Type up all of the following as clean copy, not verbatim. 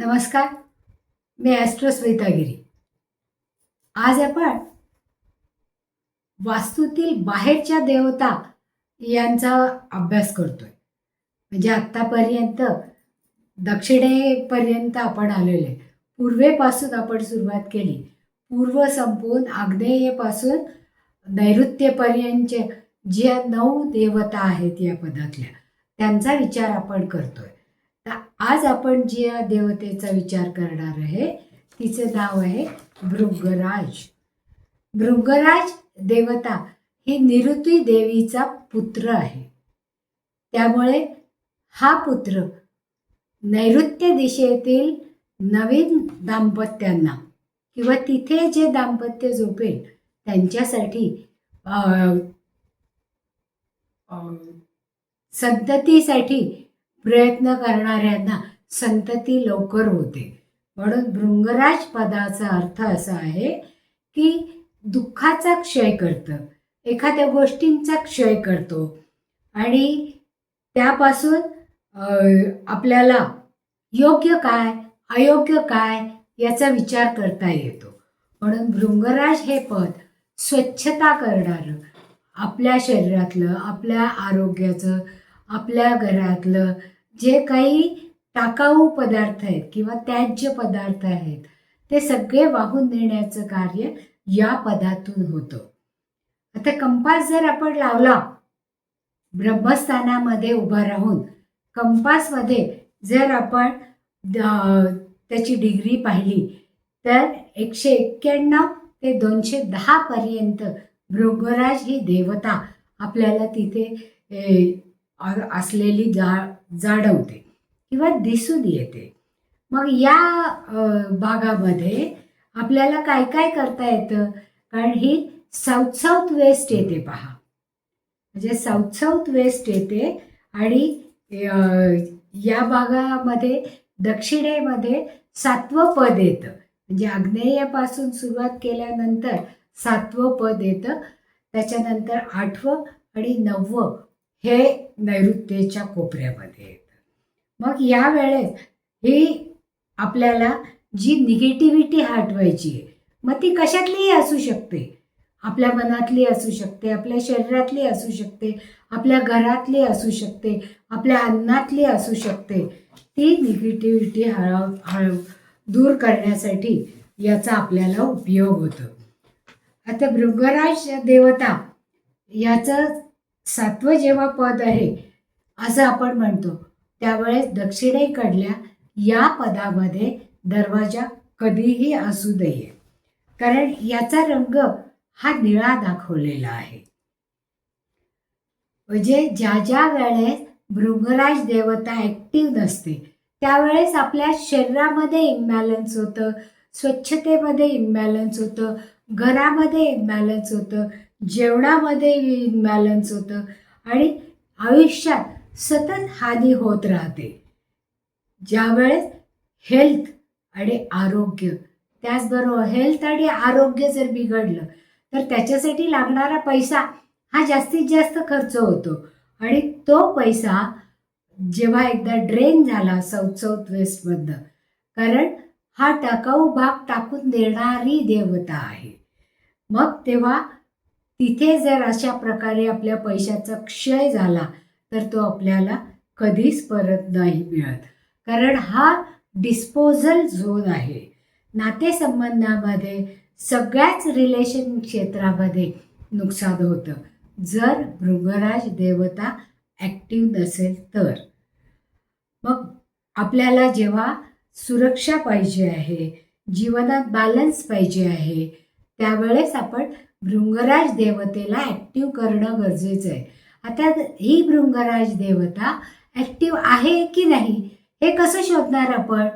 नमस्कार, मी ॲस्ट्रो स्मितागिरी. आज आपण वास्तूतील बाहेरच्या देवता यांचा अभ्यास करतोय. म्हणजे आत्तापर्यंत दक्षिणेपर्यंत आपण आलेलो आहे. पूर्वेपासून आपण सुरुवात केली. पूर्व संपवून आग्नेयेपासून नैऋत्येपर्यंतचे ज्या 9 देवता आहेत या पदातल्या, त्यांचा विचार आपण करतोय. तर आज आपण ज्या देवतेचा विचार करणार आहे तिचं नाव आहे भृंगराज. भृंगराज देवता ही निऋती देवीचा पुत्र आहे. त्यामुळे हा पुत्र नैऋत्य दिशेतील नवीन दाम्पत्यांना किंवा तिथे जे दाम्पत्य झोपेल त्यांच्यासाठी संततीसाठी प्रयत्न करणाऱ्यांना संतती लवकर होते. म्हणून भृंगराज पदाचा अर्थ असा आहे की दुःखाचा क्षय करतं, एखाद्या गोष्टींचा क्षय करतो आणि त्यापासून आपल्याला योग्य काय अयोग्य काय याचा विचार करता येतो. म्हणून भृंगराज हे पद स्वच्छता करणारं, आपल्या शरीरातलं, आपल्या आरोग्याचं, आपल्या घरातलं जे काही टाकाऊ पदार्थ आहेत किंवा त्याज्य पदार्थ आहेत ते सगळे वाहून नेण्याचं कार्य या पदातून होतं. आता कंपास जर आपण लावला, ब्रह्मस्थानामध्ये उभा राहून कंपासमध्ये जर आपण त्याची डिग्री पाहिली तर 191 ते 210 पर्यंत भृंगराज ही देवता आपल्याला तिथे असलेली जाणवते किंवा दिसून येते. मग या भागामध्ये आपल्याला काय काय करता येतं, कारण ही साऊथ वेस्ट येते पहा. म्हणजे साऊथ वेस्ट येते आणि या भागामध्ये दक्षिणेमध्ये 7वं पद येतं. म्हणजे आग्नेयापासून सुरुवात केल्यानंतर 7वं पद येतं, त्याच्यानंतर 8वं आणि 9वं हे नैऋत्येच्या कोपऱ्यामध्ये येतं. मग या वेळेस ही आपल्याला जी निगेटिव्हिटी हटवायची आहे, मग ती कशातलीही असू शकते. आपल्या मनातली असू शकते, आपल्या शरीरातली असू शकते, आपल्या घरातली असू शकते, आपल्या अन्नातली असू शकते. ती निगेटिव्हिटी दूर करण्यासाठी याचा आपल्याला उपयोग होतो. आता भृंगराज देवता याचं 7वं जेव्हा पद आहे असं आपण म्हणतो, त्यावेळेस दक्षिणेकडल्या या पदामध्ये दरवाजा कधीही असू नये, कारण याचा रंग हा निळा दाखवलेला आहे. म्हणजे ज्या वेळेस भृंगराज देवता ॲक्टिव्ह नसते त्यावेळेस आपल्या शरीरामध्ये इम्बॅलन्स होतं, स्वच्छतेमध्ये इम्बॅलन्स होतं, घरामध्ये इम्बॅलन्स होतं, जेवणामध्ये इम्बॅलन्स होतं आणि आयुष्यात सतत हानी होत राहते. ज्यावेळेस हेल्थ आणि आरोग्य, त्याचबरोबर हेल्थ आणि आरोग्य जर बिघडलं तर त्याच्यासाठी लागणारा पैसा हा जास्तीत जास्त खर्च होतो आणि तो पैसा जेव्हा एकदा ड्रेन झाला साऊथ वेस्टमधनं, कारण हा टाकाऊ भाग टाकून देणारी देवता आहे, मग तेव्हा तिथे जर अशा प्रकारे आपल्या पैशाचा क्षय झाला तर तो आपल्याला कधीच परत नाही मिळत. कारण हा डिस्पोजल झोन आहे. नातेसंबंधामध्ये सगळ्याच रिलेशन क्षेत्रामध्ये नुकसान होतं जर भृंगराज देवता ॲक्टिव्ह नसेल तर. मग आपल्याला जेव्हा सुरक्षा पाहिजे आहे, जीवनात बॅलन्स पाहिजे आहे, त्यावेळेस आपण भृंगराज देवतेला ॲक्टिव्ह करणं गरजेचं आहे. आता ही भृंगराज देवता ॲक्टिव्ह आहे की नाही हे कसं शोधणार आपण,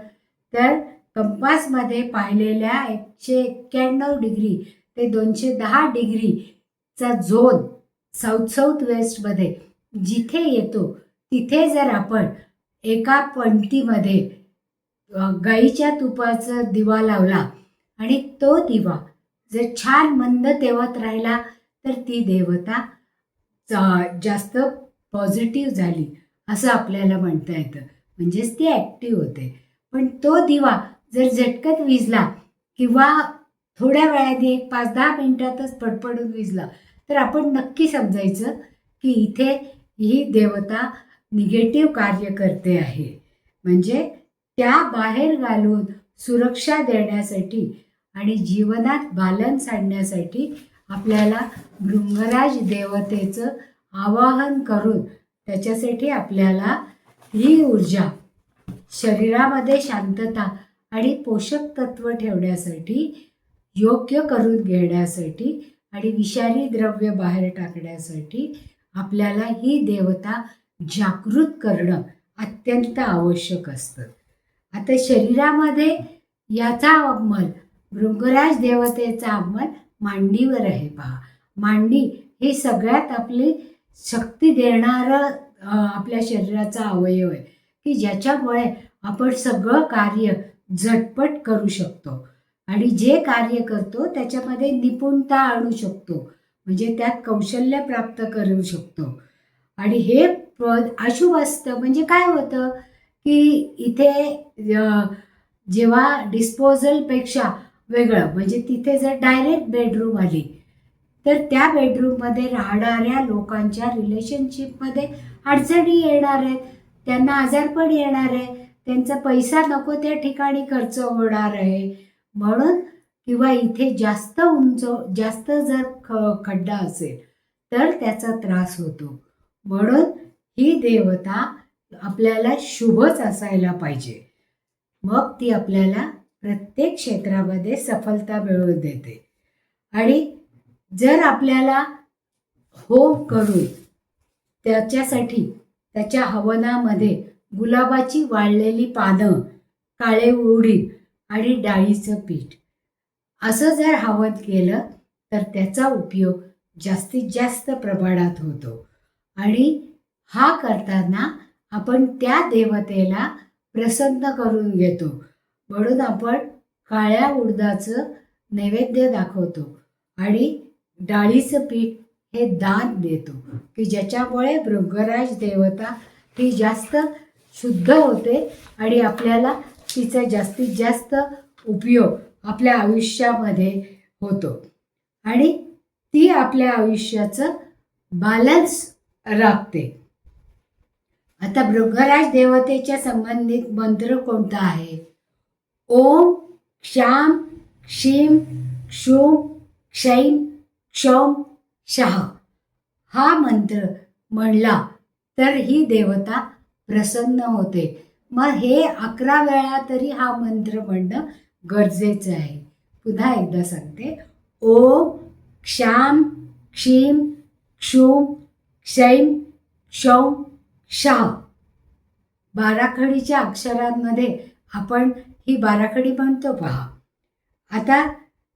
तर कंपासमध्ये पाहिलेल्या 191 डिग्री ते 210 डिग्रीचा झोन साऊथ वेस्टमध्ये जिथे येतो तिथे जर आपण एका पंक्तीमध्ये गाईच्या तुपाचा दिवा लावला आणि तो दिवा जर छान मंद तेवत राहिला तर ती देवता जास्त पॉझिटिव्ह झाली असं आपल्याला म्हणता येतं. म्हणजेच ती ॲक्टिव्ह होते. पण तो दिवा जर झटकत विझला किंवा थोड्या वेळाने 5-10 मिनिटातच फडफडून विझला तर आपण नक्की समजायचं की इथे ही देवता निगेटिव्ह कार्य करते आहे. म्हणजे त्या बाहेर घालून सुरक्षा देण्यासाठी आणि जीवनात बॅलन्स आणण्यासाठी आपल्याला भृंगराज देवतेचं आवाहन करून त्याच्यासाठी आपल्याला ही ऊर्जा शरीरामध्ये शांतता आणि पोषक तत्व ठेवण्यासाठी, योग्य करून घेण्यासाठी आणि विषारी द्रव्य बाहेर टाकण्यासाठी आपल्याला ही देवता जागृत करणं अत्यंत आवश्यक असतं. आता शरीरामध्ये याचा अंमल, भृंगराज देवतेचा अंमल मांडीवर आहे. पहा, मांडी ही सगळ्यात आपली शक्ती देणारं आपल्या शरीराचा अवयव आहे की ज्याच्यामुळे आपण सगळं कार्य झटपट करू शकतो आणि जे कार्य करतो त्याच्यामध्ये निपुणता आणू शकतो, म्हणजे त्यात कौशल्य प्राप्त करू शकतो. आणि हे अशुभ असतं. म्हणजे काय होतं की इथे जेव्हा डिस्पोजलपेक्षा वेगळं, म्हणजे तिथे जर डायरेक्ट बेडरूम आली तर त्या बेडरूममध्ये राहणाऱ्या लोकांच्या रिलेशनशिपमध्ये अडचणी येणार आहेत, त्यांना आजारपण येणार आहे, त्यांचा पैसा नको त्या ठिकाणी खर्च होणार आहे. म्हणून किंवा इथे जास्त उंच, जास्त जर खड्डा असेल तर त्याचा त्रास होतो. म्हणून ही देवता आपल्याला शुभच असायला पाहिजे, मग ती आपल्याला प्रत्येक क्षेत्रामध्ये सफलता मिळवून देते. आणि जर आपल्याला होम करून त्याच्यासाठी त्याच्या हवनामध्ये गुलाबाची वाळलेली पानं, काळे उडीद आणि डाळीचं पीठ असं जर हवन केलं तर त्याचा उपयोग जास्तीत जास्त प्रमाणात होतो. आणि हा करताना आपण त्या देवतेला प्रसन्न करून घेतो. म्हणून आपण काळ्या उडदाचं नैवेद्य दाखवतो आणि डाळीचं पीठ हे दान देतो की ज्याच्यामुळे भृंगराज देवता ही जास्त शुद्ध होते आणि आपल्याला तिचा जास्तीत जास्त उपयोग आपल्या आयुष्यामध्ये होतो आणि ती आपल्या आयुष्याचं बॅलन्स राखते. आता भृंगराज देवतेच्या संबंधित मंत्र कोणता आहे? ओम क्षाम क्षीम क्षूम क्षैम क्षौम शः हा मंत्र म्हणला तर ही देवता प्रसन्न होते. मग हे 11 वेळा तरी हा मंत्र म्हणणं गरजेचं आहे. पुन्हा एकदा सांगते, ओम क्षाम क्षीम क्षूम क्षैम क्षौम शः. बाराखडीच्या अक्षरांमध्ये आपण ही बाराखडी म्हणतो. पहा, आता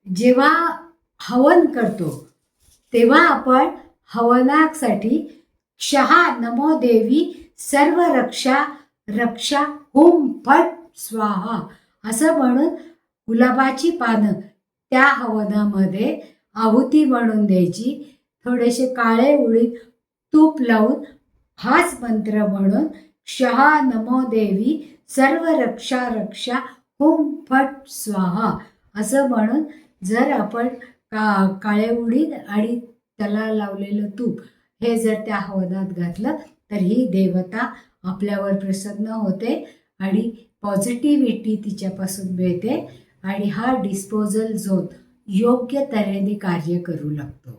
जेव्हा हवन करतो तेव्हा आपण हवनासाठी क्षहा नमो देवी सर्व रक्षा रक्षा हुम फट स्वाहा असं म्हणून गुलाबाची पानं त्या हवनामध्ये आहुती म्हणून द्यायची. थोडेसे काळे उडीद तूप लावून हाच मंत्र म्हणून क्षहा नमो देवी सर्व रक्षा रक्षा हुम फट स्वाहा असं म्हणून जर आपण काळे उडीद आणि त्याला लावलेलं तूप हे जर त्या हवनात घातलं तर ही देवता आपल्यावर प्रसन्न होते आणि पॉझिटिव्हिटी तिच्यापासून मिळते आणि हा डिस्पोजल झोन योग्य तऱ्हेने कार्य करू लागतो.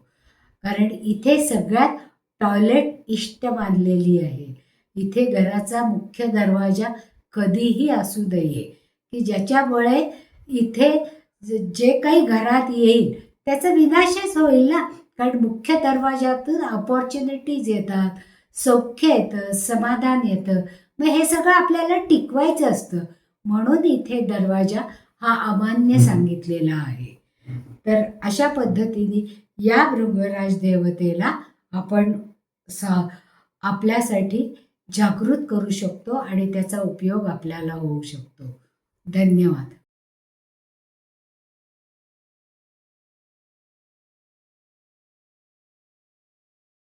कारण इथे सगळ्यात टॉयलेट इष्ट मानलेली आहे. इथे घराचा मुख्य दरवाजा कधीही असू नये की ज्याच्यामुळे इथे जे काही घरात येईल त्याचा विनाशच होईल ना. कारण मुख्य दरवाजातून अपॉर्च्युनिटीज येतात, सौख्य येतं, समाधान येतं. मग हे सगळं आपल्याला टिकवायचं असतं. म्हणून इथे दरवाजा हा अमान्य सांगितलेला आहे. तर अशा पद्धतीने या भृंगराज देवतेला आपण आपल्यासाठी जागृत करू शकतो आणि त्याचा उपयोग आपल्याला होऊ शकतो. धन्यवाद.